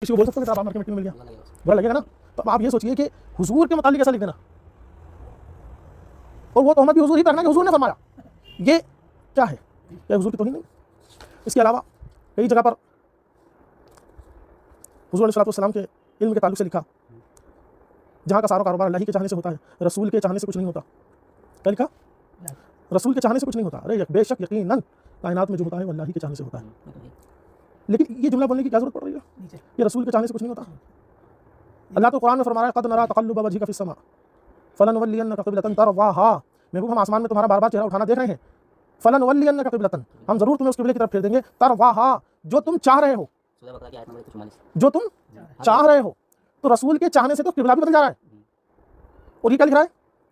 किसी को बोल सकते हो कि आप मार्केट में मिल गया, बुरा लगेगा ना। तो आप ये सोचिए कि हुजूर के मुतालिक ऐसा लिख देना, और वो तोहमत भी हुजूर ही करना कि हुजूर ने फरमाया, ये क्या है? क्या हुजूर की तौहीन नहीं? इसके अलावा कई जगह पर हुजूर अलैहिस्सलाम के इल्म के ताल्लुक से लिखा, जहाँ का सारा कारोबार अल्लाह ही के चाहने से होता है, रसूल के चाहने से कुछ नहीं होता। क्या लिखा? रसूल के चाहने से कुछ नहीं होता। अरे बेशक यकीनन कायनात में जो होता है वो अल्लाह ही के चाहने से होता है। लेकिन ये जुमला बोलने की क्या जरूरत पड़ रही है कि रसूल के चाहने से कुछ नहीं होता? अल्लाह तो कुरान में फरमा रहा है, क़द नरा तक़ल्लुब वजहिका फ़िस्समा फ़लनुवल्लियन्नका क़िब्लतन तर्ज़ाहा। महबूब, हम आसमान में तुम्हारा बार बार चेहरा उठाना देख रहे हैं। फ़लनुवल्लियन्नका क़िब्लतन, हम जरूर तुम्हें उस क़िबले की तरफ फेर देंगे, तर्ज़ाहा, जो तुम चाह रहे हो, जो तुम चाह रहे हो। तो रसूल के चाहने से तो क़िबला भी बदल जा रहा है। और ये क्या लिख रहा है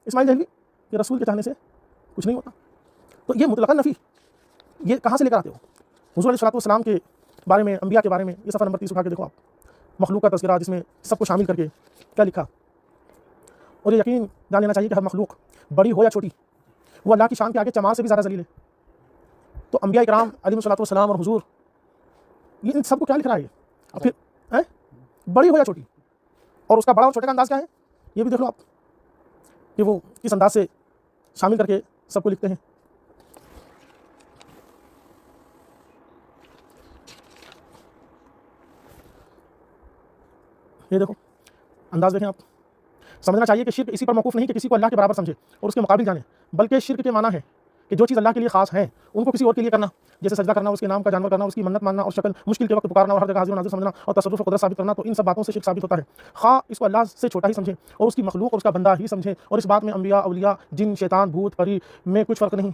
इस्माइल दहलवी कि रसूल के चाहने से कुछ नहीं होता। तो ये मुतलक़न नफ़ी, ये कहाँ से लेकर आते हो? हुज़ूर अलैहिस्सलाम के बारे में, अंबिया के बारे में, ये सफ़र नंबर 30 उठा के देखो आप, मखलूक का तज़किरा, जिसमें सबको शामिल करके क्या लिखा। और ये यकीन जान लेना चाहिए कि हर मखलूक, बड़ी हो या छोटी, वो अल्लाह की शान के आगे चमार से भी ज़्यादा ज़लील है। तो अंबिया इकराम अलैहिस्सलाम और हुज़ूर, ये इन सबको क्या लिख रहा है? अब फिर है बड़ी हो या छोटी, और उसका बड़ा और छोटे का अंदाज़ क्या है ये भी देख लो आप, कि वो किस अंदाज से शामिल करके सबको लिखते हैं। ये देखो अंदाज़ देखें आप। समझना चाहिए कि शिर्क इसी पर मौकूफ़ नहीं कि किसी को अल्लाह के बराबर समझे और उसके मुकाबिल जाने, बल्कि शिर्क के माना है कि जो चीज़ अल्लाह के लिए ख़ास है उनको किसी और के लिए करना, जैसे सजदा करना, उसके नाम का जानवर करना, उसकी मन्नत मानना और शक्ल मुश्किल के वक्त पुकारना और हर जगह हाज़िर नाज़िर समझना और तसर्रुफ़ क़ुदरत साबित करना। तो इन सब बातों से शिर्क साबित होता है। ख़ा इसको अल्लाह से छोटा ही समझे और उसकी मखलूक और उसका बंदा ही समझे, और इस बात में अंबिया, औलिया, जिन, शैतान, भूत, परी में कुछ फ़र्क नहीं,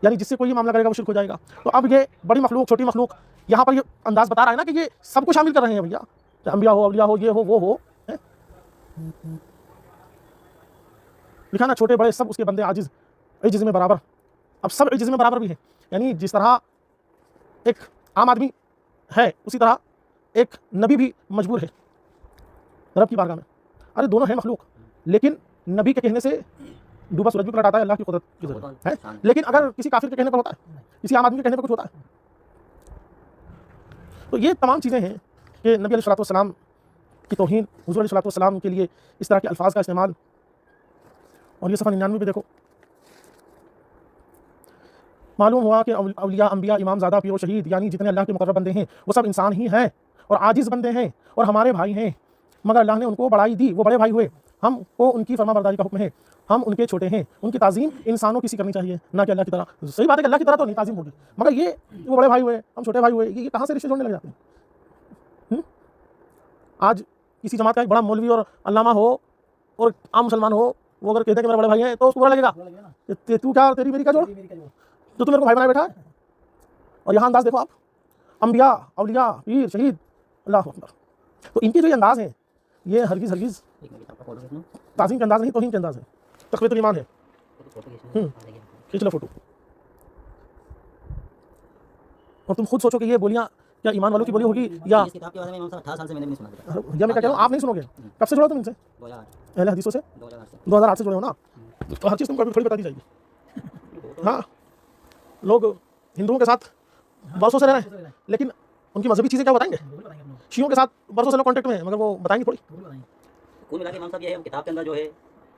यानी जिससे कोई मामला करेगा वो शिर्क हो जाएगा। तो अब ये बड़ी मखलूक, छोटी मखलूक, यहाँ पर ये अंदाज़ बता रहा है ना कि ये सबको शामिल कर रहे हैं भैया, अंबिया हो, औलिया हो, ये हो, वो हो, लिखा ना, छोटे बड़े सब उसके बंदे, आजिज़ इज्ज़ में बराबर। अब सब इज्ज़ में बराबर भी है, यानी जिस तरह एक आम आदमी है उसी तरह एक नबी भी मजबूर है रब की बारगाह में। अरे दोनों हैं मखलूक, लेकिन नबी के कहने से डूबा सूरज भी पलट आता है, अल्लाह की कुदरत की ज़रूरत है। लेकिन अगर किसी काफिर के कहने पर होता है, किसी आम आदमी के कहने पर कुछ होता है। तो ये तमाम चीज़ें हैं कि नबी अलैहिस्सलाम की तौहीन, हुज़ूर अलैहिस्सलाम के लिए इस तरह के अल्फाज का इस्तेमाल। और ये सफ़ा 99 में देखो, मालूम हुआ कि औलिया, अंबिया, इमाम ज़ादा, पीर, शहीद, यानी जितने अल्लाह के मुक़र्रब बंदे हैं वो सब इंसान ही हैं और आजिज़ बंदे हैं और हमारे भाई हैं, मगर अल्लाह ने उनको बढ़ाई दी, वो बड़े भाई हुए। हमको उनकी फरमाबरदारी का हुक्म है, हम उनके छोटे हैं। उनकी ताज़ीम इंसानों की सी करनी चाहिए, ना कि अल्लाह की तरह। सही बात है कि अल्लाह की तरह तो नहीं ताज़ीम होगी, मगर ये वो बड़े भाई हुए, हम छोटे भाई हुए, ये कहाँ से रिश्ते जोड़ने लग जाते हैं? आज किसी जमात का एक बड़ा मौलवी और अल्लामा हो और आम मुसलमान हो, वो अगर कहते हैं कि मेरे बड़े भाई हैं तो उसको बुरा लगेगा, तू क्या, तेरी मेरी क्या जोड़, तो तू मेरे को भाई बनाए बैठा है। और यहाँ अंदाज़ देखो आप, अंबिया, औलिया, पीर, शहीद, अल्लाह अकबर। तो इनके जो ये अंदाज़ हैं, ये हरगिज़ ताज़ीम के अंदाज़ नहीं, तौहीन के अंदाज़ है, तक़वीयतुल ईमान है। खींच लो फोटो। और तुम खुद सोचो कि ये बोलियाँ क्या ईमान वालों की बोली होगी, या इस किताब के बारे में 18 साल से मैंने भी नहीं सुना था। या मैं क्या कह रहा हूँ, आप नहीं सुनोगे। कब से जुड़े हो तुम इनसे? 2008 अहले हदीसों से 2008 से जुड़े हो ना, तो हर चीज़ तुमको अभी थोड़ी बता दी जाएगी। हाँ, लोग हिंदुओं के साथ बरसों से रह रहे हैं, लेकिन उनकी मजहबी चीज़ें क्या बताएंगे? शियों के साथ बरसों से लोग कॉन्टेक्ट में हैं, मगर वो बताएंगे थोड़ी। कुल मिला के इमाम साहब ये है, किताब के अंदर जो है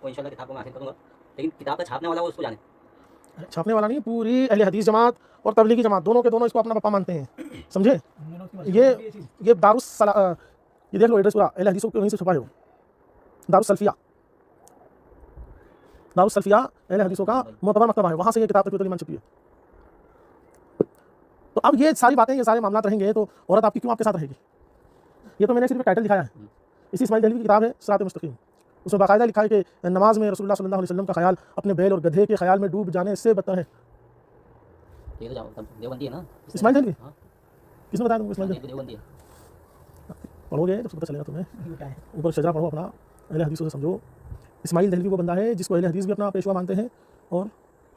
वो इंशाल्लाह किताब को मैं हासिल करूँगा, लेकिन किताब का छापने वाला वो उसको जाने। छापने वाला नहीं, पूरी अहले हदीस जमात और तबलीगी जमात दोनों के दोनों इसको अपना पप्पा मानते हैं, समझे? ये ये देख लो एड्रेस पूरा, अहले हदीसों के वहीं से छुपा है वो, दारुस्सलफिया अहले हदीसों का मोतबर मकतबा है, वहाँ से ये किताब तक़वीयतुल ईमान छपी है। तो अब ये सारी बातें, ये सारे मामला रहेंगे तो औरत आपकी क्यों आपके साथ रहेगी? ये तो मैंने सिर्फ टाइटल दिखाया है। इसी इस्माइल दहलवी की किताब है सिरात मुस्तकीम, उसमें बाकायदा लिखा है कि नमाज में रसूलुल्लाह सल्लल्लाहु अलैहि वसल्लम का ख्याल अपने बैल और गधे के ख्याल में डूब जाने से बदतर है। ये तो देवबंदी है ना इस्माइल दहलवी, किसने बताया तुमको इस्माइल दहलवी? देवबंदी है। पढ़ोगे तो पता चलेगा तुम्हें, ऊपर शजरा पढ़ो अपना, अहले हदीसों से समझो। इस्माइल दहलवी वो बंदा है जिसको अहले हदीस भी अपना पेशवा मानते हैं और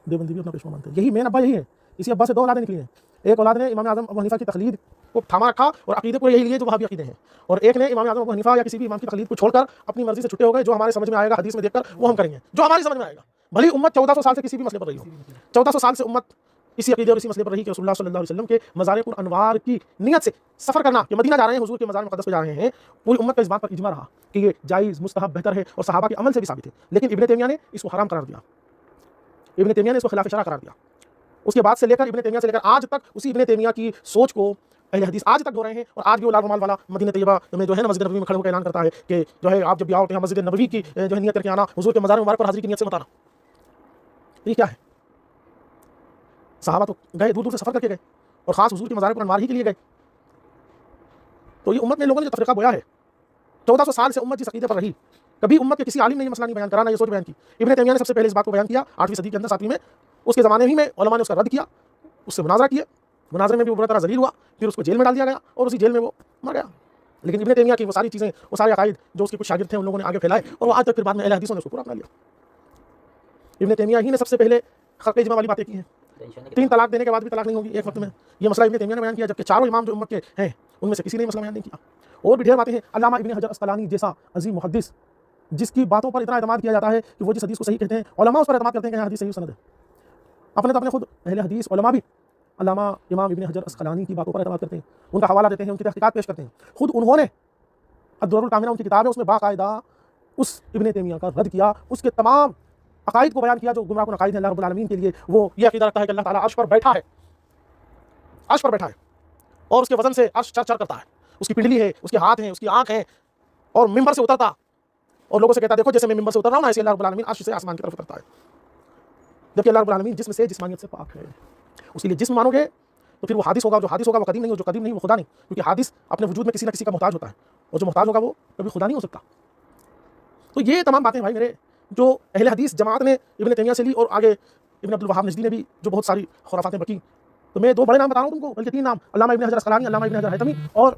देवबंदी भी अपना पेशवा मानते हैं। यही मेन अब्बा यही है। इसी अब्बा से दो औलादें निकली हैं। एक औलाद ने इमाम आज़म अबू हनीफा की तकलीद को थामा रखा और अकीदे को यही लिए जो वहाबी अकीदे हैं, और एक ने इमाम आज़म अबू हनीफा या किसी भी इमाम की तकलीद को छोड़कर अपनी मर्जी से छुट्टे हो गए, जो हमारे समझ में आएगा हदीस में देखकर वो हम करेंगे, जो हमारी समझ में आएगा। भली उम्मत 1400 साल से किसी भी मसले पर रही हो, 1400 साल से उम्मत इसी अकीदे और इसी मसले पर रही कि रसूलुल्लाह सल्लल्लाहु अलैहि वसल्लम के मज़ार अनवार की नियत से सफ़र करना कि मदीना जा रहे हैं, हुजूर के मज़ार मुक़द्दस पे जा रहे हैं, पूरी उम्मत का इस बात पर इजमा रहा कि ये जायज़, मुस्तहब, बेहतर है और सहाबा के अमल से भी साबित है। लेकिन इब्न तैमिया ने इसको हराम करार दिया, इब्न तैमिया ने इसको खिलाफ शरअ करार दिया। उसके बाद से लेकर इब्न तैमिया से लेकर आज तक उसी इब्न तैमिया की सोच को अहले हदीस आज तक हो रहे हैं। और आज भी वो लाल रुमाल वाला मदीना तैयबा में जो है ना मस्जिद नबवी में खड़े होकर ऐलान करता है कि जो है आप जब भी आओ तो यहाँ मस्जिद नबवी की जो है नियत करके आना, हुजूर के मज़ार मुबारक पर हाज़िरी की नियत से मत आना। ये क्या है? सहाबा तो गए, दूर दूर से सफ़र करके गए और ख़ास हुजूर के मज़ार पर अनवार ही के लिए गए। तो ये उम्मत में लोगों ने जो तफ़रीक़ा बोया है, 1400 साल से उम्मत जिस अक़ीदे पर रही, कभी उम्मत के किसी आलिम ने ये मसला नहीं बयान करा, ना ये सोच बयान की। इब्न तैमिया ने सबसे पहले इस बात को बयान किया 8वीं सदी के अंदर, 7वीं में। उसके ज़माने ही में उलमा ने उसका रद्द किया, उससे मुनाज़रा किए, मुनाज़रे में भी वो बुरी तरह ज़लील हुआ, फिर उसको जेल में डाल दिया गया और उसी जेल में वो मर गया। लेकिन इब्न तैमिया की वो सारी चीज़ें, वो सारे अक़ाइद जो उसके कुछ शागिर्द थे उन लोगों ने आगे फैलाए और वो आज तक फिर बाद में अहले हदीसों ने उसको पूरा अपना लिया। इब्न तैमिया ही ने सबसे पहले खल्क़ इज्मा वाली बातें की हैं। 3 तलाक देने के बाद भी तलाक नहीं होगी एक वक्त में, ये मसला इब्न तैमिया ने बयान किया, जबकि चारों इमाम जो उम्मत के हैं उनमें से किसी ने मसला बयान नहीं किया। और भी ढेर बातें हैं। अल्लामा इब्न हजर अस्क़लानी जैसा अज़ीम मुहद्दिस, जिसकी बातों पर इतना एतमाद किया जाता है कि वो जिस हदीस को सही कहते हैं, उलमा उस पर एतमाद करते हैं कि यह हदीस सही सनद है। अपने खुद अहले हदीस उलमा भी अल्लामा इमाम इब्न हजर अस्क़लानी की बातों पर एतमाद करते हैं, उनका हवाला देते हैं, उनकी तहक़ीक़ात पेश करते हैं। खुद उन्होंने अद-दुर्रुल कामिला उनकी किताब है, उसमें बाकायदा उस इब्न तैमिया का रद्द किया, उसके तमाम अक़ाइद को बयान किया जो गुमराह कुन अक़ाइद हैं अल्लाह रब्बुल आलमीन के लिए। वो ये अक़ीदा रखता है कि अल्लाह ताला अर्श पर बैठा है, अर्श पर बैठा है और उसके वज़न से अर्श चर चर करता है, उसकी पिंडली है, उसके हाथ हैं, उसकी आँख है, और मिंबर से उतरता और लोगों से कहता देखो जैसे मैं मिंबर से उतर रहा हूँ ना, ऐसे अल्लाह रब्बुल आलमीन अर्श से आसमान की तरफ उतरता है। जबकि अल्लाह रब्बुल आलमीन जिस्म से, जिस्मानियत से पाक है। उसके लिए जिस्म मानोगे तो फिर वो हादिस होगा, जो हादिस होगा वो कदीम नहीं, जो कदीम नहीं वो खुदा नहीं, क्योंकि हादिस अपने वजूद में किसी न किसी का मोहताज होता है और जो मोहताज होगा वो कभी खुदा नहीं हो सकता। तो ये तमाम बातें भाई मेरे जो अहले हदीस जमात ने इब्न तैमिया से ली और आगे इब्न अब्दुल वहाब नजदी ने भी जो बहुत सारी खुराफातें बकी। तो मैं 2 बड़े नाम बता रहा हूँ तुमको, बल्कि 3 नाम, अल्लामा इब्न हजर अस्क़लानी, अल्लामा इब्न हजर हैतमी और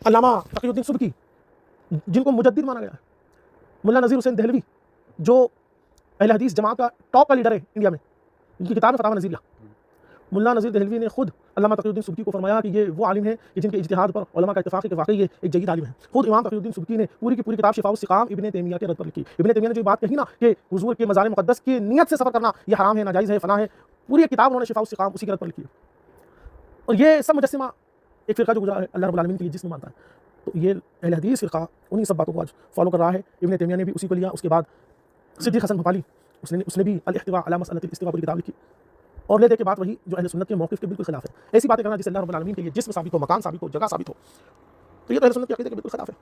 अल्लामा तक़ीउद्दीन सुबकी, जिनको मुजद्दिद माना गया है। मुल्ला नज़ीर हुसैन दहलवी जो अहले हदीस जमात का टॉप का लीडर है इंडिया में, इनकी किताब है फतावा नज़ीरिया। मुल्ला नज़ीर दहलवी ने खुद अल्लामा तक़ीउद्दीन सुबकी को फरमाया कि ये वो आलिम है कि जिनके इज्तिहाद पर उलमा का इत्तिफ़ाक़ है कि वाक़ई ये एक जय्यद आलिम है। खुद इमाम तक़ीउद्दीन सुबकी ने पूरी की पूरी किताब शिफ़ाउस सिक़ाम इब्न तैमिया के रद्द पर लिखी। इब्न तैमिया ने जो बात कही ना कि हुज़ूर के मज़ार मुक़द्दस की नियत से सफ़र करना ये हराम है, नाजायज़ है, फ़ना है, पूरी एक किताब उन्होंने शिफ़ाउस सिक़ाम उसी के रद्द पर लिखी है। और ये सब मुजस्सिमा एक फ़िरक़ा जो गुज़रा है अल्लाह रब्बुल आलमीन के लिए जिस्म मानता है, तो ये अहले हदीस फ़िरक़ा उन्हीं सब बातों को आज फॉलो कर रहा है। इब्न तैमिया ने भी उसी को लिया। उसके बाद सिद्दीक़ हसन भोपाली उसने भी अल-इह्तिवा अला मसअलतिल इस्तिवा पूरी किताब लिखी और ले दे के बात वही जो अहले सुन्नत के मौक़िफ़ के बिल्कुल खिलाफ है। ऐसी बातें करना जिससे अल्लाह रब्बुल आलमीन के लिए जिस्म साबित हो, मकान साबित हो, जगह साबित हो, तो ये तो अहले सुन्नत के अक़ीदे के बिल्कुल खिलाफ है।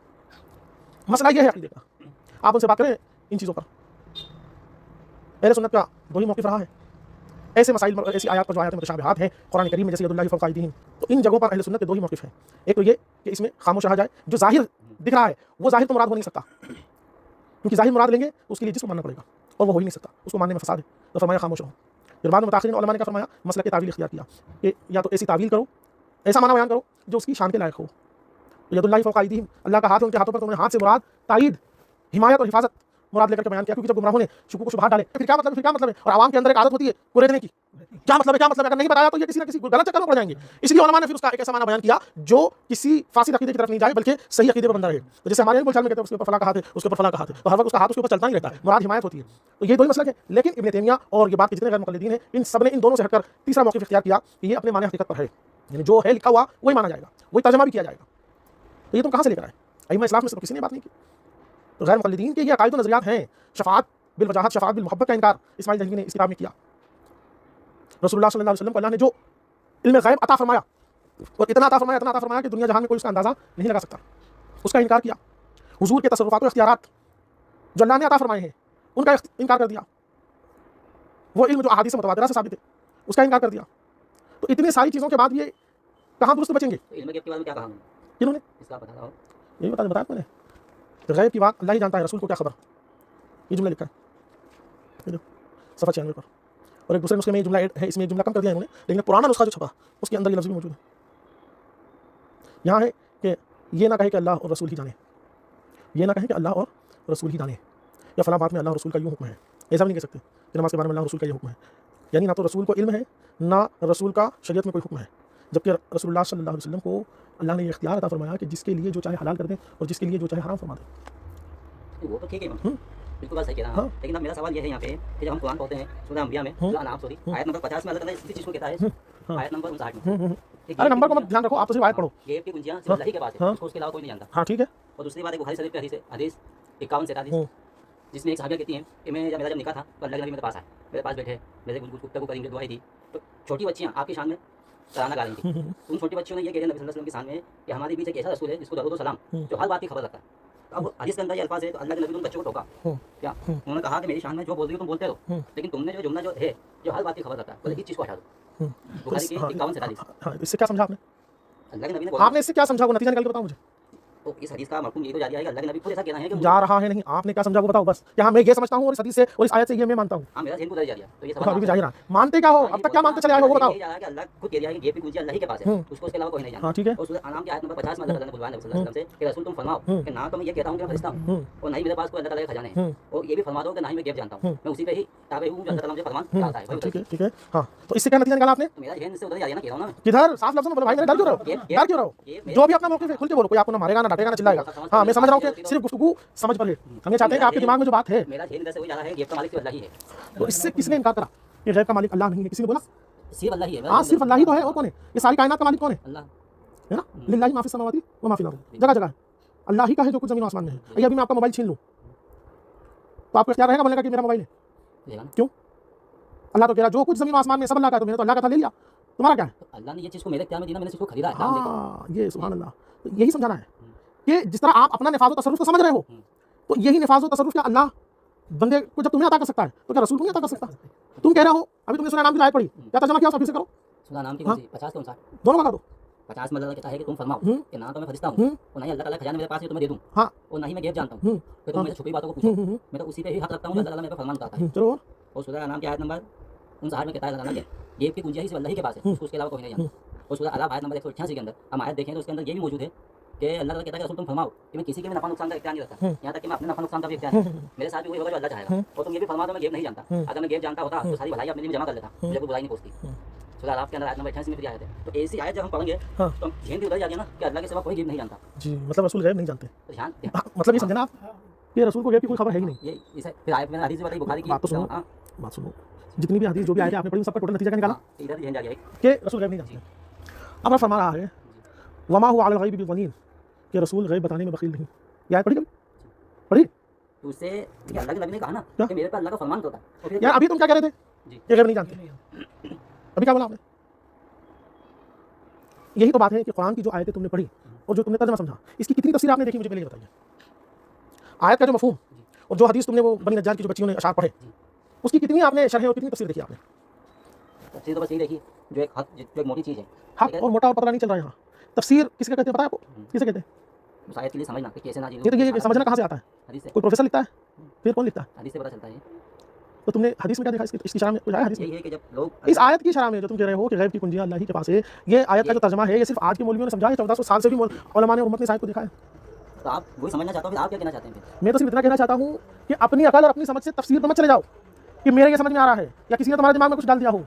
मसला ये है अक़ीदे का, आप उनसे बात करें इन चीज़ों पर। अहले सुन्नत का 2 ही मौक़िफ़ रहा है ऐसे मसाइल पर, ऐसी आयात पर जो आयात मुतशाबिहात हैं कुरान करीम में, जैसे यदुल्लाहि फ़ौक़ अयदीहिम, तो इन जगहों पर अहले सुन्नत के 2 ही मौक़िफ़ हैं। एक तो ये कि इसमें खामोश रहा जाए, जो ज़ाहिर दिख रहा है वो ज़ाहिर तो मुराद हो नहीं सकता, क्योंकि ज़ाहिर मुराद लेंगे तो उसके लिए जिस्म मानना पड़ेगा और वो हो ही नहीं सकता, उसको मानने में फ़साद है, तो फरमाया खामोश रहो। फिर बाद में मुताख़िरीन उलमा ने क्या फरमाया, मसलक के तावील इख्तियार किया कि या तो ऐसी तावील करो, ऐसा माना बयान करो जो उसकी शान के लायक हो। यदुल्लाहि फ़ौक़ अयदीहिम, अल्लाह का हाथ है उनके हाथों पर, तो उन्होंने हाथ से मुराद ताईद, हिमायत और हिफाजत मुराद लेकर के बयान किया, क्योंकि जब गुमराहों ने शुकूक को शुबहात डाले फिर क्या मतलब है, और आवाम के अंदर एक आदत होती है कुरेदने की, क्या मतलब है, अगर नहीं बताया तो ये किसी न किसी गलत चक्कर में पड़ जाएंगे। इसलिए उलमा ने फिर उसका एक ऐसा माना बयान किया जो किसी फासिद अक़ीदे की तरफ नहीं जाए बल्कि सही अक़ीदे पर बंधा रहे। तो जैसे हमारे बोलचाल में कहते हैं उसके ऊपर फलां का हाथ है, उसके ऊपर फलां का हाथ है, तो हर वक्त उसका हाथ उसके ऊपर चलता नहीं रहता है, मुराद हिमायत होती है। तो ये 2 ही मसलक है। लेकिन इब्न तैमिया और ये बात के जितने गैर मुक़ल्लिदीन हैं इन सब ने इन दोनों से हटकर तीसरा मौक़िफ़ इख्तियार किया कि ये अपने माने हकीकत पर है, यानी जो है लिखा हुआ वही माना जाएगा, वही तर्जुमा भी किया जाएगा। तो ये तुम कहाँ से लेकर आए? अइम्मा इस्लाम में से तो किसी ने बात नहीं की। तो गैर मुक़ल्लिदीन के ये अक़ाइद व नज़रियात हैं। शफ़ाअत बिल वजाहत, शफ़ाअत बिल मोहब्बत का इनकार इस्माइल दहलवी ने इस किताब में किया। रसूलुल्लाह सल्लल्लाहु अलैहि वसल्लम को अल्लाह ने जो इल्म ग़ैब अता फरमाया और इतना अता फरमाया कि दुनिया जहान में कोई उसका अंदाज़ा नहीं लगा सकता, उसका इनकार किया। हुज़ूर के तसर्रुफ़ात और इख्तियारात जो अल्लाह ने अता फरमाए हैं उनका इनकार कर दिया। वो इल्म जो अहादीस मुतवातिरा से साबित है उसका इनकार कर दिया। तो इतनी सारी चीज़ों के बाद ये कहाँ दुरुस्त बचेंगे? तो इल्म के बारे में क्या कहा उन्होंने? किन्होंने? इसका पता था, यही बताया मैंने, ग़ैब की बात अल्लाह ही जानता है, रसूल को क्या खबर। ये जुमला लिखा है सफ़ा 96 पर, और एक दूसरे नुस्खे में ये जुमला है, इसमें एक जुमला कम कर दिया इन्होंने, लेकिन पुराना नुस्खा जो छपा उसके अंदर ये लफ्ज़ भी मौजूद है। यहाँ है कि ये ना कहे कि अल्लाह और रसूल ही जाने, ये ना कहे कि अल्लाह और रसूल ही जाने, या फला बात में अल्लाह रसूल का यूँ हुक्म है, ऐसा भी नहीं कह सकते कि नमाज़ के बारे में अल्लाह रसूल का ये हुक्म है। यानी ना तो रसूल को इल्म है, ना रसूल का शरीयत में कोई हुक्म है, जबकि रसूलुल्लाह सल्लल्लाहु अलैहि वसल्लम को अल्लाह ने इख्तियार अता फरमाया कि जिसके लिए जो चाहे हलाल कर दें और जिसके लिए जो चाहे हराम फरमा दें। वो तो ठीक है, बिल्कुल बात सही कह रहा हूँ। लेकिन अब मेरा सवाल ये है यहाँ पे कि जब हम कुरान पढ़ते हैं सूरह अंबिया में सूरह अनाम सॉरी आयत नंबर 50 में अल्लाह ताला इसी चीज को कहता है आयत नंबर 59 में। अरे नंबर को मत ध्यान रखो, आप तो सिर्फ आयत पढ़ो। गेब की कुंजियां सिर्फ अल्लाह ही के पास है, उसके अलावा कोई नहीं जानता। हाँ ठीक है। और दूसरी बात है बुखारी शरीफ की हदीस 51-47 जिसमें एक साहबिया कहती हैं कि मेरा जब निकाह था तो अल्लाह के नबी मेरे पास आए, मेरे पास बैठे, मेरे कुछ गुफ्तगू करेंगे, दुआई दी। तो छोटी बच्चियाँ आपकी शान में तराना गा रही थी। उन छोटी बच्चियों ने ये कह दिया नबी सल्लल्लाहु अलैहि वसल्लम के सामने कि हमारे बीच एक ऐसा रसूल है जिसको दरूद व सलाम जो हर बात की खबर रखता है। अब हदीस के अंदर ये अल्फाज है तो अल्लाह के नबी ने उन बच्चों को टोका क्या, उन्होंने कहा कि मेरी शान में जो बोल रही हो तुम बोलते रहो, लेकिन तुमने जो जुमला जो है जो हर बात की खबर रखता है, बोले इस चीज़ को हटा दो। बुखारी की 51-47। इससे क्या समझा आपने? अल्लाह के नबी ने आपने इससे क्या समझा, वो नतीजा निकाल के बताओ मुझे। तो इस हदीस का मफहूम यही तो जा रहा है कि अल्लाह के नबी खुद ऐसा कहना है कि जा रहा है नहीं, आपने क्या समझा वो बताओ बस। कि हाँ मैं ये समझता हूँ और इस हदीस से और इस आयत से ये मैं मानता हूँ। हाँ मेरा ज़हन गुजर जा रहा है। तो ये तो सवाल अभी भी जाहिर है, मानते क्या हो? अब तक क्या मानते चले आए हो वो बताओ। यही जा रहा है कि अल्लाह खुद कह रहा है कि गेब की कुंजी अल्लाह ही के पास है, उसको उसके अलावा कोई नहीं जानता। हाँ ठीक है। और सूरह अनाम की आयत नंबर 50 में अल्लाह ताला ने बुलवाया नबी सल्लल्लाहु अलैहि वसल्लम से कि रसूल तुम फरमाओ कि ना तो मैं ये कहता हूँ कि मैं फरिश्ता हूँ और ना ही मेरे पास कोई अल्लाह ताला के खजाने हैं, और ये भी फरमा दो कि ना ही मैं गेब जानता हूँ, मैं उसी पे ही ताबे हूँ जो अल्लाह ताला मुझे फरमान कराता है। ठीक है ठीक है। हाँ तो इससे क्या नतीजा निकाला आपने? तो मेरा ज़हन इससे उधर जा रहा है ना, कह रहा हूँ ना मैं। किधर? साफ लफ्ज़ों में बोलो भाई, मेरे डर क्यों रहे हो? डर क्यों रहे हो? जो भी अपना मौके खुल के बोलो, कोई आपको ना मारेगा ना डांटेगा ना चिल्लाएगा। हाँ मैं समझ रहा हूँ कि सिर्फ गुफ्तगू समझ पर है। हम ये चाहते हैं कि आपके दिमाग में जो बात है, मेरा ज़हन इधर से वही जा रहा है गेब का मालिक तो अल्लाह ही है। तो इससे किसने इनकार करा कि गैब का मालिक अल्लाह नहीं है? किसी ने बोला? सिर्फ अल्लाह ही है। हाँ सिर्फ अल्लाह ही तो है, और कौन है? ये सारी कायनात का मालिक कौन है? अल्लाह है ना? लिल्लाहि मा फिस समावाति व मा फिल अर्द, जगह जगह अल्लाह ही का है जो कुछ ज़मीन आसमान में है। ये अभी मैं आपका मोबाइल छीन लूँ तो आपको क्या रहेगा बोलने का कि मेरा मोबाइल है? क्यों? अल्लाह तो कह रहा जो कुछ ज़मीन आसमान में सब अल्लाह का है, तो मैंने तो अल्लाह का था ले लिया, तुम्हारा क्या है? तो अल्लाह ने ये चीज़ को मेरे इख्तियार में दी ना, मैंने इसको खरीदा है। हाँ ये सुभान अल्लाह। तो यही समझाना है कि जिस तरह आप अपना निफाज़ व तसर्रुफ़ को समझ रहे हो, तो यही निफाज़ व तसर्रुफ़ क्या अल्लाह बंदे को जब तुम्हें अता कर सकता है तो क्या रसूल को नहीं अता कर सकता? तुम कह रहे हो, अभी तुमने सूरह नाम की आयत पढ़ी, क्या तर्जुमा किया उसका फिर से करो। सूरह नाम की 50 के अनुसार दोनों का दो। 50 में अल्लाह कहता है कि तुम फरमाओ कि ना तो मैं फरिश्ता हूँ और ना ही अल्लाह ताला खजाने मेरे पास है तो मैं दे दूँ, हाँ और ना ही मैं गेब जानता हूँ, फिर तुम मेरे छुपी बातों को पूछो, मैं तो उसी पे ही हक रखता हूँ, अल्लाह ताला मेरे पे फरमान करता है। चलो और सूरह नाम की आयत नंबर 59 में कहता है अल्लाह ताला के गेब की कुंजियां ही सिर्फ अल्लाह ही के पास है, उसके अलावा कोई नहीं जानता। और सूरह अलाब आयत नंबर 188 के अंदर हम आयत देखें तो उसके अंदर ये भी मौजूद है कि अल्लाह ताला कहता है कि रसूल तुम फरमाओ कि मैं किसी के भी नफा नुकसान का इख्तियार नहीं रखता, यहाँ तक कि मैं अपने नफा नुकसान का भी इख्तियार नहीं रखता, मेरे साथ भी वही होगा जो अल्लाह चाहेगा। और तुम ये भी फरमा दो मैं गेब नहीं जानता, अगर मैं गेब जानता होता तो सारी भलाई अपने लिए जमा कर लेता, मुझे कोई बुराई नहीं पहुंचती। सूरह अलाब के अंदर आयत नंबर 88 में भी आयत है। तो ऐसी आयत जब हम पढ़ेंगे तो हम ध्यान भी उधर जाएगा ना कि अल्लाह के सिवा कोई गेब नहीं जानता। जी, मतलब रसूल गैब नहीं जानते। तो ध्यान मतलब ये समझना आप कि रसूल को गैब की कोई खबर है ही नहीं। ये इसे फिर आयत में हदीस बताई बुखारी की। बात तो सुनो, बात सुनो, जितनी भी हदीस जो भी आयतें आपने पढ़ी सब का टोटल नतीजा क्या निकाला? इधर ध्यान जा गया कि रसूल गैब नहीं जानते। अब आप फरमा रहा है वमा हुआ अलल गैबि बिज़नीन, कि रसूल गैब बताने में बखील नहीं। ये आयत पढ़ी कभी? पढ़ी? तो उससे अल्लाह के नबी ने कहा ना कि मेरे पे अल्लाह का फरमान होता है। यार अभी तुम क्या कह रहे थे? ये गैब नहीं जानते, अभी क्या बोला आपने? यही तो बात है कि कुरान की जो आयतें तुमने पढ़ी और जो तुमने तर्जुमा समझा, इसकी कितनी तफसीर आपने देखी मुझे पहले ये बताइए। आयत का जो मफहूम और जो हदीस तुमने वो बनी नज्जार की जो बच्चियों ने अशार पढ़े, उसकी कितनी आपने शरह और कितनी तफसीर देखी आपने? तफसीर तो बस यही देखी जो एक मोटी चीज़ है। हक और मोटा और पतला नहीं चल रहा है यहाँ। तफसीर किसका कहते हैं पता है आपको? किसे कहते हैं? उस आयत के लिए समझना कि कैसे नाज़िल ये तो ये समझना कहाँ से आता है? हदीस से। कोई प्रोफेसर लिखता है? फिर कौन लिखता है? हदीस से पता चलता है। तो तुमने हदीस में क्या देखा? इसकी शरह में कुछ आया हदीस में? यही है कि जब लोग इस आयत की शरह में जो तुम कह रहे हो कि गैब की कुंजियां अल्लाह ही के पास है, ये आयत का जो तर्जुमा है ये सिर्फ आज के मौलवियों ने समझा है? 1400 साल से भी उलमा ने उम्मत ने इस आयत को देखा है। तो आप वही समझना चाहते हो, फिर आप क्या कहना चाहते हैं? फिर मैं तो सिर्फ इतना कहना चाहता हूँ कि अपनी अकल और अपनी समझ से तफसीर पर मत चले जाओ कि मेरे ये समझ में आ रहा है या किसी ने तुम्हारे दिमाग में कुछ डाल दिया हो।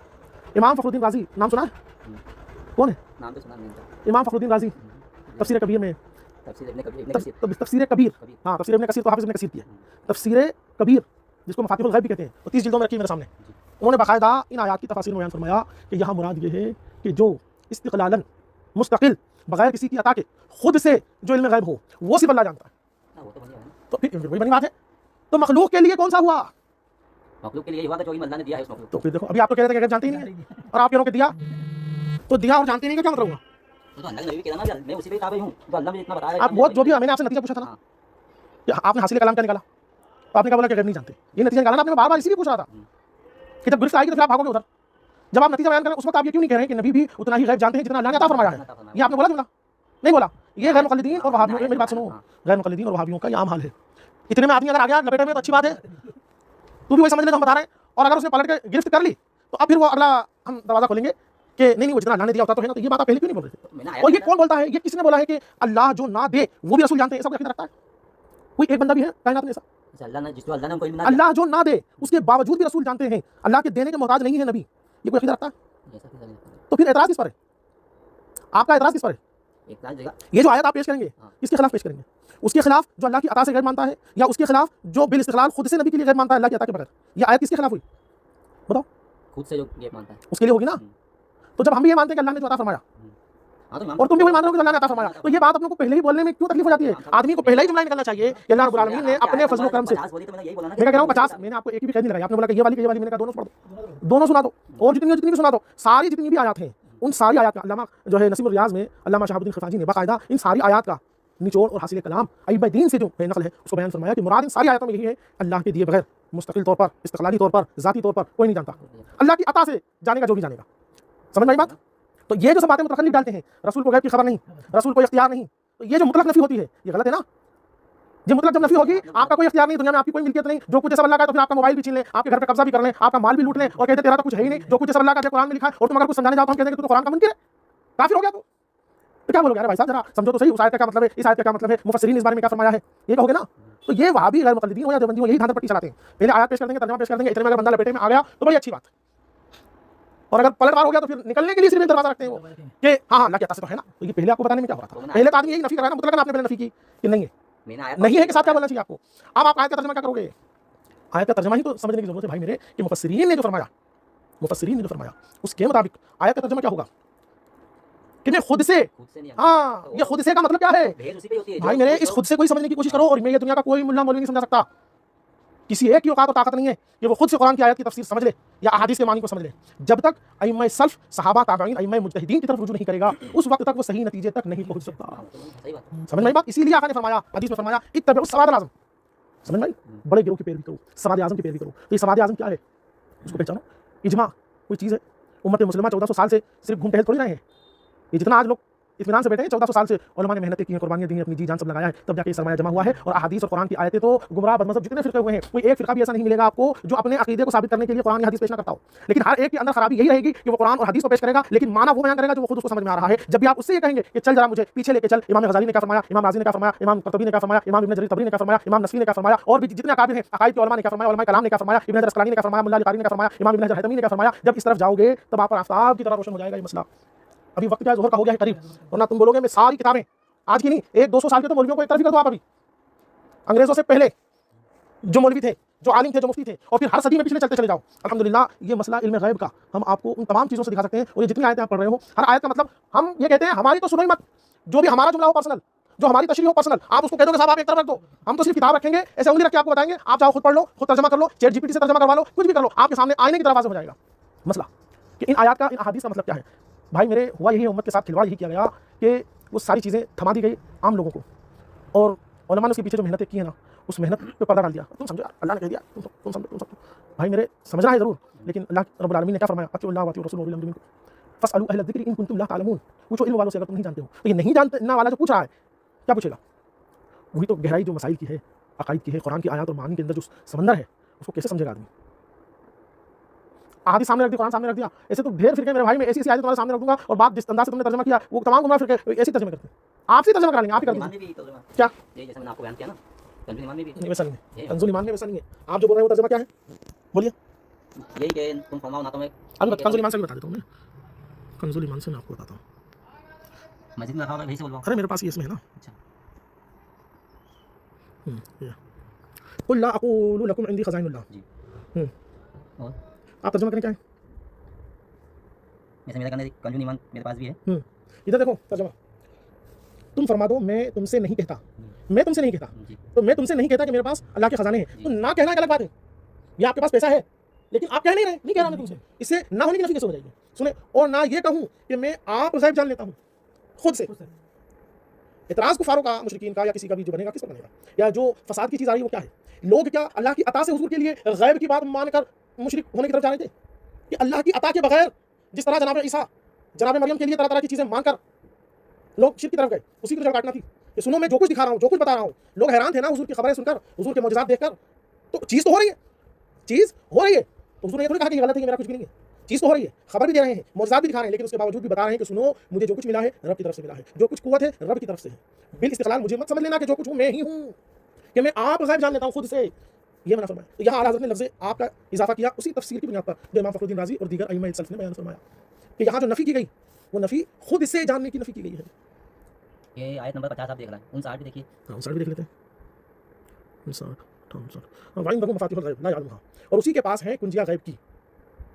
इमाम फखरुद्दीन गाजी नाम सुना है? कौन है? नाम तो सुना नहीं था। इमाम फखरुद्दीन गाजी तफसीर कबीर में, तफसीर इब्न कबीर तफसीर कबीर, हाँ तफसीर इब्न कसीर तो हाफिज़ इब्न कसीर की है। तफसीर कबीर जिसको मफातिहुल गैब भी कहते हैं, तो 30 जिल्दों में रखी है मेरे सामने। उन्होंने बाकायदा इन आयात की तफसीर में बयान फरमाया कि यहाँ मुराद ये है कि जो इस्तिक़लालन मुस्तकिल बगैर किसी की अता के खुद से जो इल्म गैब हो वो सिर्फ अल्लाह जानता है। वो तो बढ़िया है ना। तो फिर वही बनी बात है। तो मखलूक के लिए कौन सा हुआ? मखलूक के लिए हुआ था जो अल्लाह ने दिया है उस मखलूक। तो फिर देखो अभी आप तो कह रहे थे कि गैब जानते ही नहीं है और आप कह रहे हो कि दिया, तो दिया और जानते नहीं का क्या मतलब हुआ? तो अल्लाह ने नबी कहना ना मैं उसी पे ताबे हूं, तो अल्लाह मुझे इतना बताया। आप वो जो भी मैंने आपसे नतीजा पूछा था ना कि आपने हासिल कलाम क्या निकाला, तो आपने क्या बोला कि गैब नहीं जानते। ये नतीजा निकाला ना आपने, बार-बार इसी लिए पूछ रहा था कि जब गिरफ्त आएगी तो फिर आप भागोगे उधर। जब आप नतीजा बयान करें उस वक्त आप ये क्यों नहीं कह रहे कि नबी भी उतना ही गैब जानते हैं जितना अल्लाह ने अता फरमाया है? ये आपने बोला जुमला नहीं बोला? ये गैर मुक़ल्लिदीन और वहाबियों, मेरी बात सुनो, गैर मुक़ल्लिदीन और वहाबियों का ये आम हाल है। इतने में आदमी अगर आ गया लपेटे में तो अच्छी बात है, तू भी वही समझ ले जो हम बता रहे हैं, और अगर उसने पलट के गिरफ्त कर ली तो अब फिर वो अगला हम दरवाजा खोलेंगे कि नहीं वो जितना अल्लाह ने दिया होता तो है ना। तो ये बात आप पहले क्यों नहीं बोल रहे थे? और ये कौन बोलता है? ये किसने बोला है कि अल्लाह जो ना दे वो भी रसूल जानते हैं? ऐसा कोई अकीदा रखता है? कोई एक बंदा भी है कायनात में ऐसा? अल्लाह ने जिसको अल्लाह ने कोई अल्लाह जो ना दे उसके बावजूद भी रसूल जानते हैं, अल्लाह के देने के मोहताज नहीं है नबी, ये कोई अकीदा रखता है? तो फिर एतराज़ किस पर है? आपका एतराज़ किस पर है? एक ताज देगा। ये जो आयत आप पेश करेंगे हाँ। इसके खिलाफ पेश करेंगे, उसके खिलाफ जो अल्लाह की अता से गैर मानता है, या उसके खिलाफ जो बिल इस्तिक़लाल खुद से नबी के लिए गैर मानता है अल्लाह की अता के बगैर, ये आयत किसके खिलाफ हुई बताओ? खुद से जो ये मानता है उसके लिए होगी ना। तो जब हम भी ये मानते हैं कि अल्लाह ने जो अता फरमाया हाँ तो और तुम भी वही मान रहे हो कि अल्लाह ने अता फरमाया, तो ये बात अपने को पहले ही बोलने में क्यों तकलीफ हो जाती है? आदमी को पहले ही जुमला निकलना चाहिए कि अल्लाह रब्बुल आलमीन ने अपने फजल करम से। 50 बोली तो मैंने यही बोला ना मैं कह रहा हूँ 50, मैंने आपको एक भी कैद नहीं लगाया, आपने बोला कि ये वाली मैंने कहा दोनों सुना दो, दोनों सुना दो, और जितनी भी सुना दो, सारी जितनी भी आयत हैं उन सारी आयत का अल्लामा जो है नसीमुल रियाज में अल्लामा शहाबुद्दीन खफाजी ने बाकायदा इन सारी आयत का निचोड़ और हासिल कलाम अइम्मा दीन से जो नकल है उसको बयान फरमाया कि मुराद इन सारी आयतों में यही है, अल्लाह के दिए बगैर मुस्तकिल तौर पर, इस्तिक़लाली तौर पर, ज़ाती तौर पर कोई नहीं जानता, अल्लाह की अता से जानेगा जो भी जानेगा। समझ में आई बात? तो ये जो सब बातें मुतलक़ डालते हैं, रसूल को गैब की खबर नहीं, रसूल को इख्तियार नहीं, तो ये जो मुतलक़ नफ़ी होती है ये गलत है ना। ये मुतलक़ जब नफ़ी होगी, आपका कोई इख्तियार नहीं, दुनिया में आपकी कोई मिल्कियत नहीं, जो कुछ सब अल्लाह का है तो फिर आपका मोबाइल भी छीन लें, आपके घर पे कब्जा भी कर लें, आपका माल भी लूट लें और कहते तेरा तो कुछ है ही नहीं, जो कुछ सब अल्लाह का कुरान में लिखा है, और तुम अगर कुछ समझाने जाओ तो हम कहते हैं कि तू तो कुरान का मुनकिर है, काफिर हो गया तो क्या बोलोगे? अरे भाई साहब जरा समझो तो सही, उस आयत का क्या मतलब है, इस आयत का क्या मतलब है, मुफस्सिरीन इस बारे में क्या फरमाया है, ये कहोगे ना। तो ये वहाबी गैर मुक़ल्लिदीन हो या देवबंदी हो यही धांधा पट्टी चलाते हैं, पहले आयत पेश कर देंगे, तर्जुमा पेश कर देंगे, इतने में अगर बंदा लपेटे में आ गया तो बड़ी अच्छी बात, और अगर पलटवार हो गया तो फिर निकलने के लिए सिर्फ एक दरवाजा रखते हैं वो कि हाँ अल्लाह की अता से तो है ना। तो ये पहले आपको बताने में क्या हो रहा था? पहले तो आदमी यही नफी कर रहा है ना, मुतलक़न आपने पहले नफी की कि नहीं है, नहीं है के साथ क्या बोलना चाहिए आपको? अब आप आयत का तर्जुमा क्या करोगे? आयत का तर्जुमा ही तो समझने की जरूरत है भाई मेरे, कि मुफस्सिरीन ने जो फरमाया उसके मुताबिक आयत का तर्जुमा क्या होगा कि मैं खुद से, हाँ ये खुद से का मतलब क्या है भाई मेरे? इस खुद से कोई समझने की कोशिश करो, और मैं ये दुनिया का कोई मुल्ला मौलवी नहीं समझा सकता, किसी एक की औकात और ताकत नहीं है कि वो खुद से कुरान की आयत की तफसीर समझ ले या अहादीस के मानी को समझ ले, जब तक अइम्मा सल्फ, सहाबा, ताबईन, अइम्मा मुज्तहिदीन की तरफ रुजू नहीं करेगा उस वक्त तक वो सही नतीजे तक नहीं पहुंच सकता। समझ में आई बात? इसीलिए आका ने फरमाया, हदीस में फरमाया, इत्तबिउ सवाद आज़म, समझ में आई? बड़े गिरोह की पैरवी करो, सवाद आज़म की पैरवी करो। तो ये सवाद आज़म क्या है उसको पहचानो। इजमा कोई चीज़ है, उम्मत मुस्लिमा 1400 साल से सिर्फ घूम टहल थोड़ी रहे हैं, ये जितना आज लोग इत्मीनान से बैठे हैं 1400 साल से उलमा ने मेहनत की है, कुर्बानियां दी हैं, अपनी जी जान सब लगाया है, तब जाके सरमाया जमा हुआ है। और अहादीस और कुरान की आयतें तो गुमराह बदमज़हब जितने फिरके हुए हैं, कोई एक फिरका भी ऐसा नहीं मिलेगा आपको जो अपने अकीदे को साबित करने के लिए कुरान या हदीस पेश ना करता हो, लेकिन हर एक के अंदर खराबी यही रहेगी कि वो कुरान और हदीस को पेश करेगा लेकिन माना वो बयान करेगा जो वो खुद उसको समझ में आ रहा है। जब भी आप उससे ये कहेंगे कि चल जरा मुझे पीछे लेके चल, इमाम गज़ाली ने क्या फरमाया, इमाम राज़ी ने क्या फरमाया, इमाम क़ुरतुबी ने क्या फरमाया, इमाम इब्न जरीर तबरी ने क्या फरमाया, इमाम नसवी ने क्या फरमाया, और भी जितने अकाबिर हैं अकाइद के उलमा ने क्या फरमाया, उलमा कलाम ने क्या फरमाया, इब्न हजर अस्क़लानी ने क्या फरमाया, मुल्ला अली क़ारी ने क्या फरमाया, इमाम इब्न हजर हैतमी ने क्या फरमाया, जब इस तरफ जाओगे तब आप पर आफ़ताब की तरह रोशन हो जाएगा ये मसला। अभी वक्त क्या ज़ोहर का हो गया है करीब, वरना तुम बोलोगे मैं सारी किताबें आज की नहीं, 100-200 साल के तो मौलवियों को एक तरफ ही कर दो आप। अभी अंग्रेजों से पहले जो मौलवी थे, जो आलिम थे, जो मुफ्ती थे, और फिर हर सदी में पिछले चलते चले जाओ। अल्हम्दुलिल्लाह ये मसला इल्म गैब का हम आपको उन तमाम चीज़ों से दिखा सकते हैं। और ये जितनी आयतें आप पढ़ रहे हो, हर आयत का मतलब हम ये कहते हैं हमारी तो सुनो ही मत, जो भी हमारा जुमला हो पर्सनल, जो हमारी तशरीह हो पर्सनल, आप उसको कह दो कि साहब आप एक तरफ रख दो, हम तो सिर्फ किताब रखेंगे, ऐसे उंगली रख के आपको बताएंगे, आप चाहो खुद पढ़ लो, खुद तर्जुमा कर लो, चैट जीपीटी से तर्जुमा करवा लो, कुछ भी कर लो, आपके सामने आईने की तरह वाज़ेह हो जाएगा मसला कि इन आयत का, इन अहादीस का मतलब क्या है। भाई मेरे हुआ यही, उम्मत के साथ खिलवाड़ यही किया गया कि वो सारी चीज़ें थमा दी गई आम लोगों को, और उलमा ने उसके पीछे जो मेहनतें की है ना, उस मेहनत पे पर्दा डाल दिया। तुम समझो यार, अल्लाह ने कह दिया, तुम समझो भाई मेरे, समझना है ज़रूर, लेकिन अल्लाह रब्बुल आलमीन ने क्या फरमाया, अतिउल्लाह व अतिउर रसूल व उलिल अम्रि मिनकुम फस्अलू अहल ज़िक्रि इन कुंतुम ला तालमून, पूछो इल्म वालों से अगर तुम नहीं जानते हो। तो ये नहीं जानना वाला जो पूछ रहा है क्या पूछेगा? वही तो गहराई जो मसाइल की है, अकाइद की है, कुरान की आयत और मानी के अंदर जो समंदर है उसको कैसे समझेगा आदमी? आदि सामने रख दिया, कुरान सामने रख दिया, ऐसे तो ढेर फिरके मेरे भाई, मैं ऐसी आयत तुम्हारे सामने रख दूंगा और बात जिस अंदाज से तुमने तर्जुमा किया वो तमाम गुमराह फिरके ऐसी तर्जुमा करते हैं। आपसे तर्जुमा करा लेंगे, आप ही कर दीजिए। क्या ये जैसे मैंने आपको बयान किया ना, कंजुल ईमान में भी नहीं, वैसा नहीं है, कंजुल ईमान में वैसा नहीं है। आप जो बोल रहे हो तर्जुमा क्या है बोलिए? यही कि तुम फरमाओ ना, तो मैं अभी कंजुल ईमान से भी बता देता हूँ मैं, कंजुल ईमान से मैं आपको बताता हूँ। मस्जिद में रखा होगा, वहीं से बोलवाओ। अरे मेरे पास ये इसमें है ना, अच्छा, ये कुल ला अक़ूलु लकुम इंदी खज़ाइनुल्लाह जी। और आप तर्जुमा करें क्या है? ऐसे मेरा करने कंजुल ईमान मेरे पास भी है। इधर देखो तर्जुमा, तुम फरमा दो मैं तुमसे नहीं कहता, मैं तुमसे नहीं कहता, जी। तो मैं तुमसे नहीं कहता कि मेरे पास अल्लाह के खजाने हैं, तो ना कहना एक अलग बात है, ये आपके पास पैसा है लेकिन आप कह नहीं रहे, नहीं कह रहा मैं तुमसे, इससे ना होने की नफी कैसे हो जाएगी? सुने, और ना ये कहूँ कि मैं आप गैब जान लेता हूँ खुद से। इतराज़ कुफारों का, मुशरिकीन का, या किसी का भी जो बनेगा, किस पर बनेगा? या जो फसाद की चीज़ आ रही है वो क्या है? लोग क्या अल्लाह की अता से हुजूर के लिए गैब की बात मानकर मुशरिक होने की तरफ जा रहे थे कि अल्लाह की अता के बगैर, जिस तरह जनाब ईसा, जनाब मरियम के लिए तरह तरह की चीज़ें मानकर लोग शिर्क की तरफ गए, उसी की जड़ काटना थी कि सुनो मैं जो कुछ दिखा रहा हूँ, जो कुछ बता रहा हूँ। लोग हैरान थे ना हुजूर की खबरें सुनकर, हुजूर के मौजज़ात देखकर, तो चीज़ तो हो रही है, चीज़ हो रही है, तो हुजूर ने थोड़ी कहा कि गलत है, मेरा कुछ भी नहीं है, चीज़ तो हो रही है, खबर भी दे रहे हैं, मौजज़ात भी दिखा रहे हैं, लेकिन उसके बावजूद भी बता रहे हैं कि सुनो मुझे जो कुछ मिला है रब की तरफ से मिला है, जो कुछ कुव्वत है रब की तरफ से है। बिल इस्तिक़लाल मुझे मत समझ लेना कि जो कुछ हूँ मैं ही हूँ, कि मैं आप गैब जान लेता हूँ खुद से, ये मैंने फरमाया। तो यहाँ आला हज़रत ने लफ्ज़ आपका इजाफा किया उसी तफसीर की बुनियाद पर जो इमाम फ़खरुद्दीन राज़ी और दीगर अइम्मा सल्फ़ ने बयान फरमाया कि यहाँ जो नफ़ी की गई वो नफ़ी खुद से जानने की नफ़ी की गई है। ये आयत नंबर 50 आप देख रहे हैं, 59 भी देखिए। हाँ 59 भी देख लेते हैं। 59 हाँ वाइन बगु मफातिहुल गैब ला यालमुहा, और उसी के पास है कुंजियाँ गैब की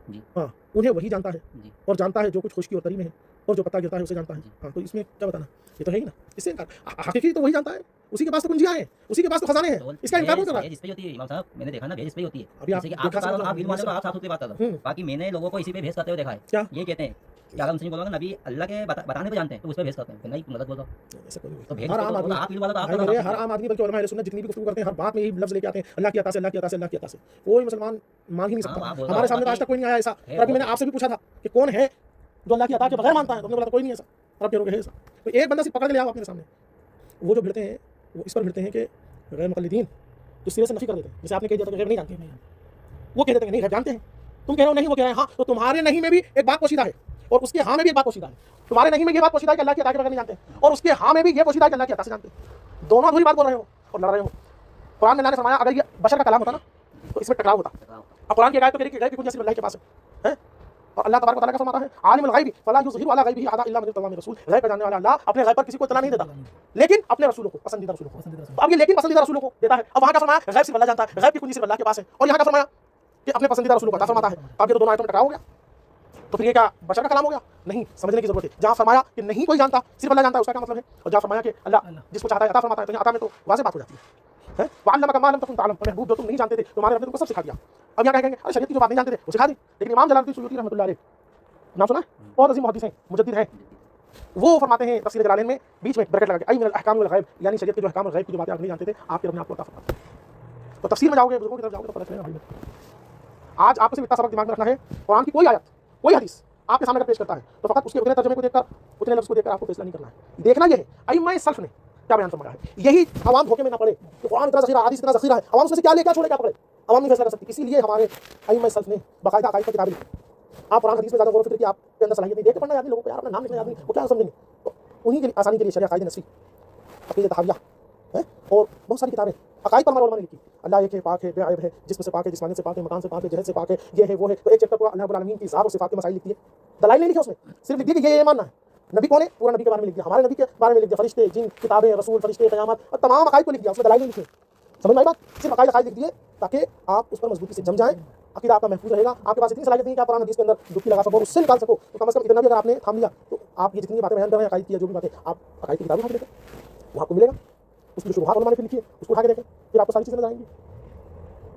जी। हाँ उन्हें वही जानता है जी। और जानता है जो कुछ खुशकी और तरी में है, और जो पत्ता गिरता है उसे जानता है। जी। हाँ तो इसमें क्या बताना, ये तो है ही ना, इससे इनकार हकीकी तो वही जानता है, उसी के पास तो कुंजियाँ हैं, उसी के पास तो खजाने हैं, इसका इनकार नहीं कर रहा है। भेज इस पे होती है इमाम साहब, मैंने देखा ना, भेज इस पे होती है। अभी आप जैसे कि आप बता रहे हो, आप इल्म वाले हो, आप साफ सुथरी बात कर रहे हो, बाकी मैंने लोगों को इसी पे भेज करते हुए देखा है। क्या ये कहते हैं कि अगर मुस्लिम बोलोगे नबी अल्लाह के बताने पे जानते हैं तो उस पे भेज करते हैं, नहीं गलत बोल रहे हो। ऐसा कोई नहीं। तो भेज हर तो आम आदमी आप इल्म वाला तो आप भाई कर मेरे, रहे हर आम आदमी बल्कि उलमा अहले सुन्नत जितनी भी गुफ्तगू करते हैं हर बात में यही लफ्ज़ लेके आते हैं, अल्लाह की अता से, अल्लाह की अता से, अल्लाह की अता से। कोई मुसलमान मान ही नहीं सकता। हाँ, बोल रहा हमारे हूँ, सामने तो आज तक कोई नहीं आया ऐसा। है, और अभी मैंने आपसे भी पूछा था कि कौन है जो अल्लाह की अता के बगैर मानता है, तो हमने बोला कोई नहीं ऐसा। और आप कह रहे हो ऐसा, तो एक बंदा सिर्फ पकड़ के ले आओ अपने सामने। वो जो भिड़ते हैं वो इस पर भिड़ते हैं कि गैर मुक़ल्लिदीन तो सिरे से नफी कर देते हैं। जैसे आपने कह दिया था कि गैब नहीं जानते, वो कह देते हैं नहीं गैब जानते हैं। तुम कह रहे हो नहीं, वो कह रहे हैं हाँ। तो तुम्हारे नहीं में भी एक बात पोशीदा है और उसके हाँ में भी एक बात पोशीदा है। तुम्हारे नहीं में ये बात पोशीदा है कि अल्लाह की अता के बगैर नहीं जानते, और उसके हाँ में भी ये पोशीदा है कि अल्लाह की अता से जानते। दोनों अधूरी बात बोल रहे हो और लड़ रहे हो। कुरान में अल्लाह ने फरमाया अगर ये बशर का कलाम होता ना तो इसमें टकराव होता। अब कुरान की आयत तो कह रही है कि गैब की कुंजी सिर्फ अल्लाह के पास है। और अल्लाह तबारक व तआला क्या फरमाता है, आलिमुल गैबी फला युज़हिरु अला गैबिही अहदा इल्ला मन इर्तज़ा मिन रसूल। गैब का जानने वाला अल्लाह अपने गैब पर किसी को इत्तला नहीं देता, लेकिन अपने रसूलों को, पसंदीदा रसूलों को। तो अब ये लेकिन पसंदीदा रसूलों को देता है। अब वहाँ क्या फरमाया, गैब सिर्फ अल्लाह जानता है, गैब की कुंजी सिर्फ अल्लाह के पास है। और यहाँ क्या फरमाया कि अपने पसंदीदा रसूलों को अता फरमाता है। अब ये तो दोनों आयतों में टकराव हो गया। तो फिर ये क्या बशर का कलाम हो गया? नहीं, समझने की जरूरत है। जहाँ फरमाया कि नहीं कोई जानता, सिर्फ अल्लाह जानता है, उसका क्या मतलब है? और जहाँ फरमाया कि अल्लाह जिसको चाहता है अता फरमाता है, तो यहाँ अता में तो वाज़ेह बात हो जाती है। वअल्लमका मा लम तकुन तअलम, महबूब जो तुम नहीं जानते थे तुम्हारे रब ने तुमको सब सिखा दिया। अब यहाँ कहेंगे अरे शरीयत की जो बात नहीं जानते थे वो सिखा दी। लेकिन इमाम जलालुद्दीन सुयूती रहमतुल्लाह अलैह, नाम सुना है? बहुत अजीम मुहद्दिस हैं, मुजद्दिद हैं। वो फरमाते हैं तफसीर जलालैन में बीच में ब्रैकेट लगा के, आई मिनल अहकाम वल गैब, यानी शरीयत के जो अहकाम और गैब की जो बातें आप नहीं जानते थे आपके रब ने आपको अता फरमाया। तो तफसीर में जाओगे, बुजुर्गों की तरफ जाओगे तो पता चलेगा भाई। आज आपको सिर्फ इतना सबक दिमाग में रखना है, कुरान की कोई आयत, कोई हदीस आपके सामने अगर पेश करता है तो फकत उसके उतने तर्जुमे को देखकर, उतने लफ्ज़ को देखकर आपको फैसला नहीं करना है। देखना यह है अइम्मा सल्फ ने क्या बयान फरमाया है। यही आवाम धोखे में ना पड़े कि कुरान इतना ज़ख़ीरा, हदीस इतना ज़ख़ीरा है, आवाम उसमें से क्या ले क्या छोड़े क्या पकड़े, आवाम नहीं फैसला कर सकती। इसीलिए हमारे अइम्मा सल्फ ने बाकायदा अकाईद की किताबें लिखी। आप कुरान हदीस में ज़्यादा गौर फिक्र की आपके अंदर सलाहियत नहीं, देख के पढ़ना आदमी लोगों को, यार अपना नाम लिखना आदमी वो क्या समझेंगे। तो उन्हीं के लिए आसानी के लिए शरिया कायदे नस्वी, अक़ीदत तहाविया है और बहुत सारी किताबें अकाईद पर हमारे उलमा ने लिखी। अल्लाह एक है, पाक है, बेअयब है, जिस्म से पाक है, जिस्मानियत से पाक है, मकान से पाक है, जहद से पाक है, ये है वो है। तो एक चैप्टर पूरा अल्लाह रब्बुल आलमीन की ज़ात और सिफ़ात के मसाइल लिखती है। दलाइल नहीं लिखे उसमें, सिर्फ लिख दिया कि ये मानना है। नबी कौन है, पूरा नबी के बारे में लिख दिया, हमारे नबी के बारे में लिख दिया, फरिश्ते, जिन, किताबें, रसूल, फरिश्ते, क़यामत और तमाम अकाईद को लिख दिया, उसमें दलाइल नहीं लिखे। समझ में आई बात? सिर्फ अकाईद लिख दिए ताकि आप उस पर मजबूती से जम जाएं, अकीदा आपका महफूज रहेगा। आपके पास इतनी सलाहियत नहीं कि आप कुरान हदीस के अंदर डुबकी लगा सको और उससे निकाल सको, तो कम से कम इतना भी अगर आपने थाम लिया तो आप ये जितनी बातें बयान कर रहे हैं अकाईद की, जो भी बातें आप अकाईद की किताबें उठा के देखें, वो आपको मिलेगा। उसकी शुरुआत उन्होंने लिखी है, उसको उठा के देखें, फिर आपको सारी चीज़ें नजर आएंगी।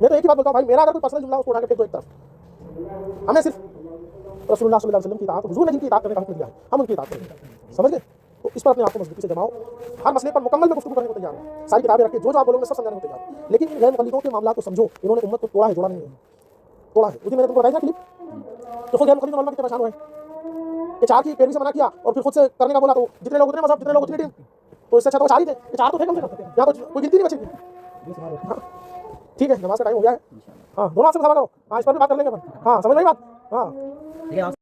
मैं तो एक ही बात बोलता हूँ भाई, मेरा अगर कोई पर्सनल जुमला उसको उठा के फेंक दो एक तरफ। हमें सिर्फ रसूलुल्लाह सल्लल्लाहु अलैहि वसल्लम की इताअत, हुजूर ने जिनकी इताअत करने का हुक्म दिया है, हम उनकी इताअत करेंगे। समझ गए? तो इस पर अपने आप को मजबूती से जमाओ। हर मसले पर मुकम्मल में गुफ्तगू करने को तैयार हो, सारी किताबें रख के जो आप बोलोगे सब समझाने को तैयार हो। लेकिन गैर मुक़ल्लिदों के मामला को समझो, इन्होंने उम्मत को तोड़ा है, जोड़ा नहीं है। तोड़ा है, उसी मैंने तुमको बताया ना क्लिप, तो खुद गैर मुक़ल्लिद उलमा कितने परेशान हुए कि चार की पैरवी से मना किया और फिर खुद से करने का बोला, तो जितने लोग उतने मजहब, जितने लोग उतनी टीम। तो इससे अच्छा तो चार ही थे, चार तो थे कम से कम, यहाँ तो कोई गिनती नहीं बचेगी। ठीक है, नमाज का टाइम हो गया है। हाँ दोनों हाथ से मुसाफा करो। हाँ इस पर भी बात कर लेंगे अपन। हाँ समझ रही बात? हाँ